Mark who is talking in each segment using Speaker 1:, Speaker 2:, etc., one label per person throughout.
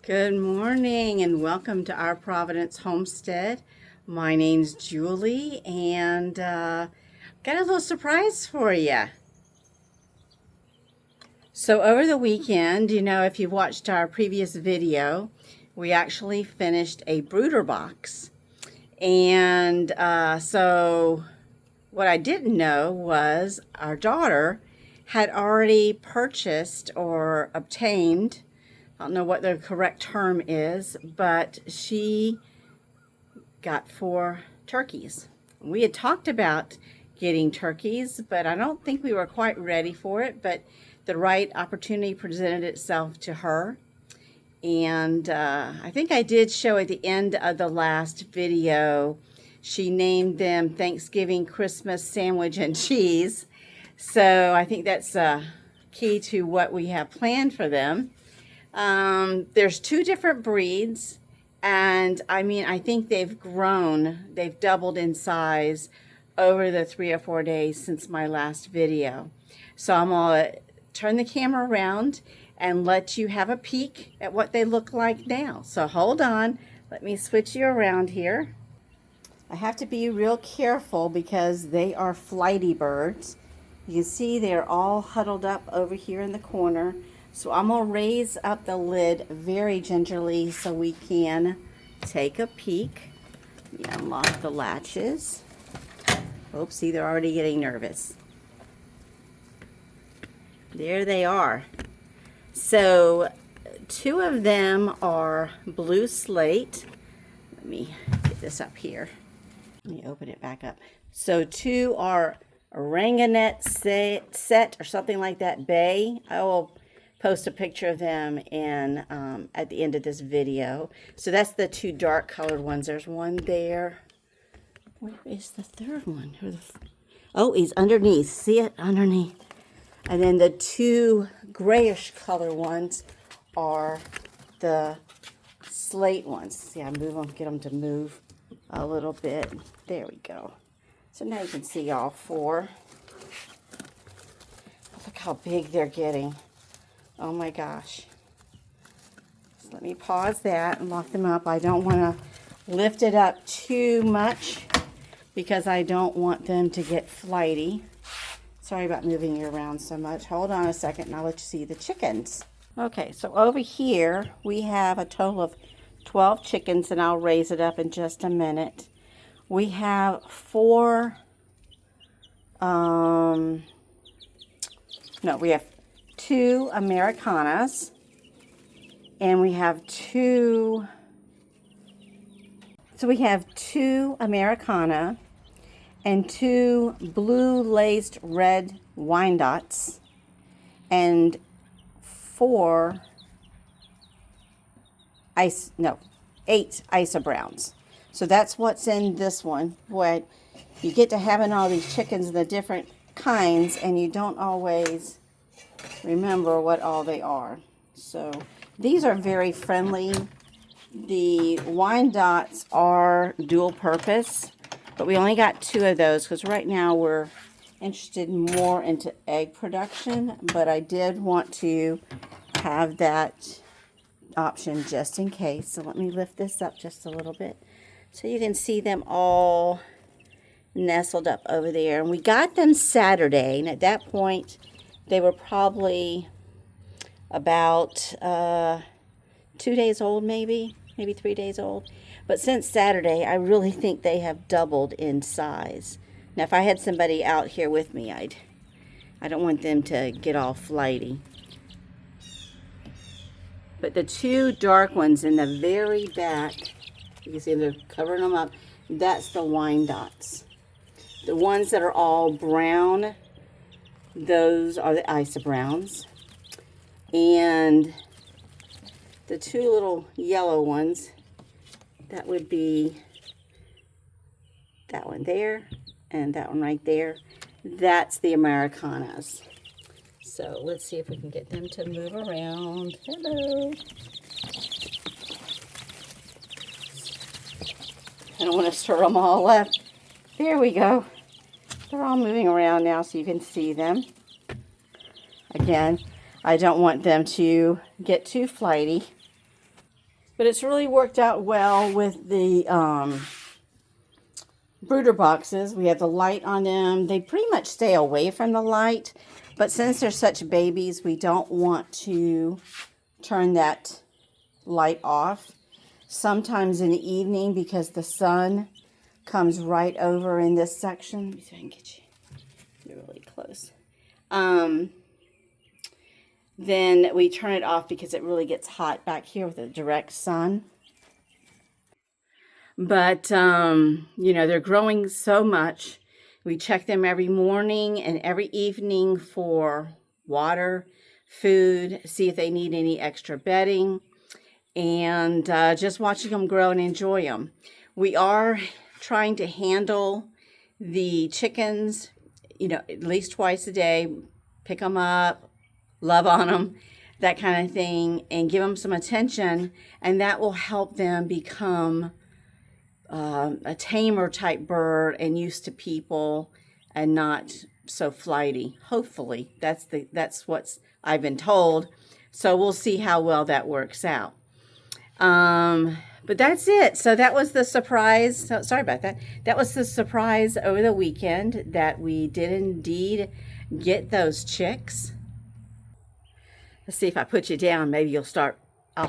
Speaker 1: Good morning and welcome to our Providence Homestead. My name's Julie and got a little surprise for you. So over the weekend, if you watched our previous video, we actually finished a brooder box. And so what I didn't know was our daughter had already purchased or obtained, I don't know what the correct term is, but she got 4 turkeys. We had talked about getting turkeys, but I don't think we were quite ready for it, but the right opportunity presented itself to her. And I think I did show at the end of the last video, she named them Thanksgiving, Christmas, sandwich, and cheese. So I think that's key to what we have planned for them. There's 2 different breeds, and I think they've grown. They've doubled in size over the 3 or 4 days since my last video. So I'm going to turn the camera around and let you have a peek at what they look like now. So hold on, let me switch you around here. I have to be real careful because they are flighty birds. You can see they're all huddled up over here in the corner. So I'm going to raise up the lid very gingerly so we can take a peek. Let me unlock the latches. Oops, see, they're already getting nervous. There they are. So 2 of them are Blue Slate. Let me get this up here. Let me open it back up. So 2 are Narragansett set or something like that, bay. I will post a picture of them in at the end of this video. So that's the 2 dark colored ones. There's one there. Where is the 3rd one? Oh, he's underneath. See it? Underneath. And then the 2 grayish color ones are the slate ones. See, I move them, get them to move a little bit. There we go. So now you can see all 4. Look how big they're getting. Oh my gosh. So let me pause that and lock them up. I don't want to lift it up too much because I don't want them to get flighty. Sorry about moving you around so much. Hold on a second and I'll let you see the chickens. Okay, so over here we have a total of 12 chickens, and I'll raise it up in just a minute. We have 4, we have 2 Ameraucanas, and we have 2 Ameraucana and 2 Blue Laced Red Wyandottes and 8 Isa Browns. So that's what's in this one. Boy, you get to having all these chickens in the different kinds, and you don't always remember what all they are. So these are very friendly. The Wyandottes are dual purpose, but we only got 2 of those because right now we're interested more into egg production, but I did want to have that option just in case. So let me lift this up just a little bit so you can see them all nestled up over there. And we got them Saturday, and at that point they were probably about 2 days old, maybe 3 days old. But since Saturday, I really think they have doubled in size. Now, if I had somebody out here with me, I don't want them to get all flighty. But the 2 dark ones in the very back, you can see they're covering them up, that's the Wyandottes. The ones that are all brown, those are the Isa Browns. And the 2 little yellow ones, that would be that one there and that one right there. That's the Ameraucanas. So let's see if we can get them to move around. Hello. I don't want to stir them all up. There we go. They're all moving around now so you can see them. Again, I don't want them to get too flighty. But it's really worked out well with the brooder boxes. We have the light on them. They pretty much stay away from the light, but since they're such babies, we don't want to turn that light off. Sometimes in the evening, because the sun comes right over in this section. Let me see if I can get you really close. Then we turn it off because it really gets hot back here with the direct sun. But, you know, they're growing so much. We check them every morning and every evening for water, food, see if they need any extra bedding, and just watching them grow and enjoy them. We are trying to handle the chickens, you know, at least twice a day, pick them up, love on them, that kind of thing, and give them some attention, and that will help them become a tamer type bird and used to people and not so flighty. Hopefully, that's what I've been told. So we'll see how well that works out. But that's it. So that was the surprise. So, sorry about that. That was the surprise over the weekend that we did indeed get those chicks. Let's see if I put you down. Maybe I'll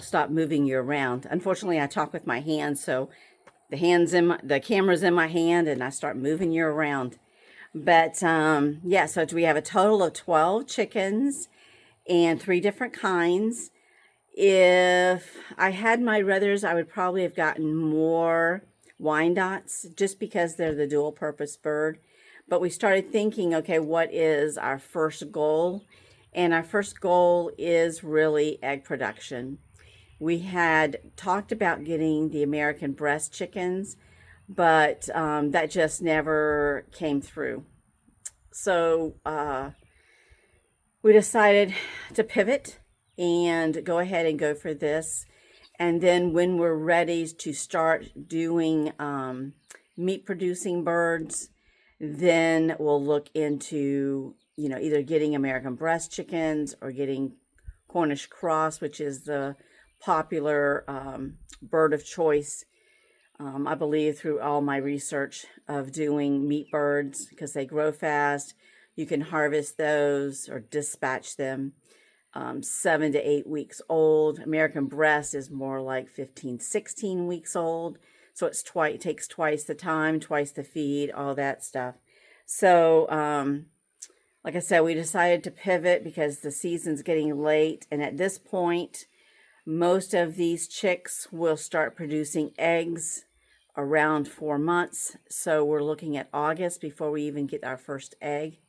Speaker 1: stop moving you around. Unfortunately, I talk with my hands, so the camera's in my hand and I start moving you around. But yeah, so we have a total of 12 chickens and 3 different kinds. If I had my druthers, I would probably have gotten more Wyandottes just because they're the dual purpose bird. But we started thinking, okay, what is our first goal? And our first goal is really egg production. We had talked about getting the American breast chickens, but that just never came through. So we decided to pivot and go ahead and go for this. And then when we're ready to start doing meat producing birds, then we'll look into, you know, either getting American breast chickens or getting Cornish cross, which is the popular bird of choice, I believe, through all my research of doing meat birds because they grow fast. You can harvest those or dispatch them 7 to 8 weeks old. American breast is more like 15, 16 weeks old. So it takes twice the time, twice the feed, all that stuff. So, like I said, we decided to pivot because the season's getting late. And at this point, most of these chicks will start producing eggs around 4 months. So we're looking at August before we even get our first egg.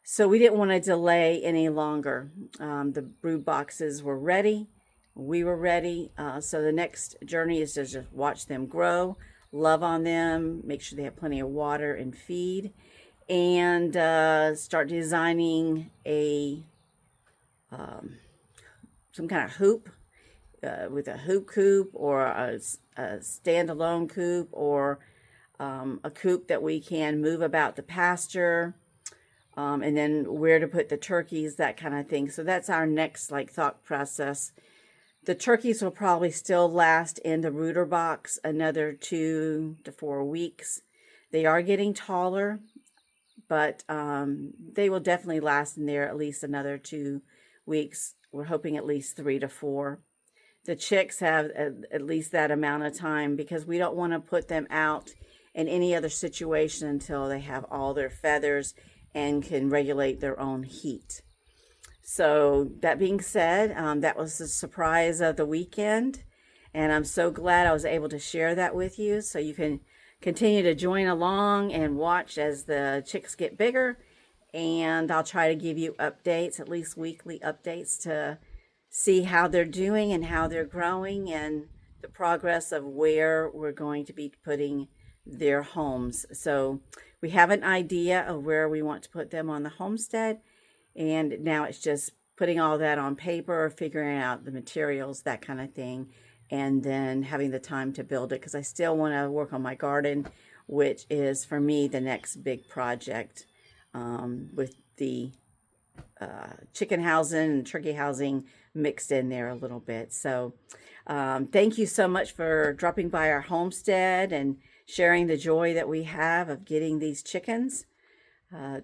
Speaker 1: So we didn't want to delay any longer. The brood boxes were ready. We were ready. So the next journey is to just watch them grow, love on them, make sure they have plenty of water and feed, and start designing some kind of hoop with a hoop coop or a standalone coop or a coop that we can move about the pasture. And then where to put the turkeys, that kind of thing. So that's our next thought process. The turkeys will probably still last in the brooder box another 2 to 4 weeks. They are getting taller, but they will definitely last in there at least another 2 weeks. We're hoping at least 3 to 4. The chicks have at least that amount of time because we don't want to put them out in any other situation until they have all their feathers and can regulate their own heat. So that being said, that was the surprise of the weekend. And I'm so glad I was able to share that with you. So you can continue to join along and watch as the chicks get bigger. And I'll try to give you updates, at least weekly updates, to see how they're doing and how they're growing and the progress of where we're going to be putting their homes. So we have an idea of where we want to put them on the homestead, and now it's just putting all that on paper, figuring out the materials, that kind of thing, and then having the time to build it because I still want to work on my garden, which is for me the next big project with the chicken housing and turkey housing mixed in there a little bit. So thank you so much for dropping by our homestead and sharing the joy that we have of getting these chickens.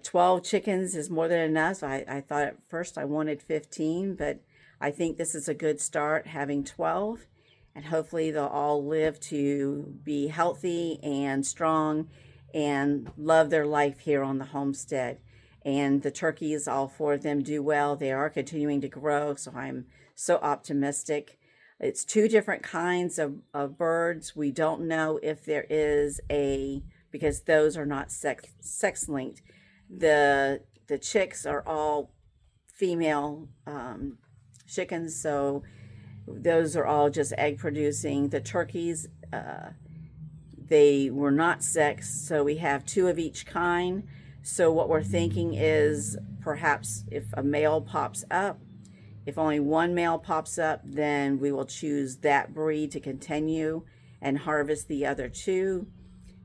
Speaker 1: 12 chickens is more than enough. I thought at first I wanted 15, but I think this is a good start having 12. And hopefully they'll all live to be healthy and strong and love their life here on the homestead. And the turkeys, all four of them do well. They are continuing to grow, so I'm so optimistic. It's two different kinds of birds. We don't know if there is because those are not sex linked. The chicks are all female chickens, so those are all just egg producing. The turkeys, they were not sexed, so we have two of each kind. So what we're thinking is perhaps if a male pops up, if only one male pops up, then we will choose that breed to continue and harvest the other two.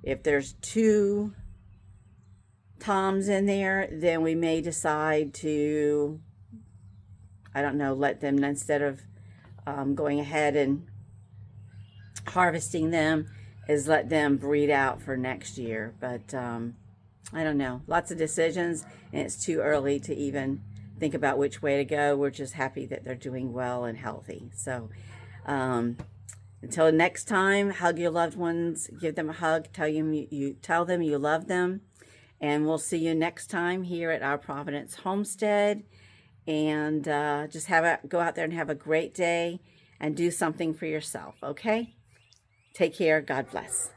Speaker 1: If there's two toms in there, then we may decide to, I don't know, let them, instead of going ahead and harvesting them, is let them breed out for next year. But I don't know, lots of decisions, and it's too early to even think about which way to go. We're just happy that they're doing well and healthy. So until next time, hug your loved ones, give them a hug, tell them you love them, and we'll see you next time here at our Providence Homestead. And just go out there and have a great day and do something for yourself, okay? Take care. God bless.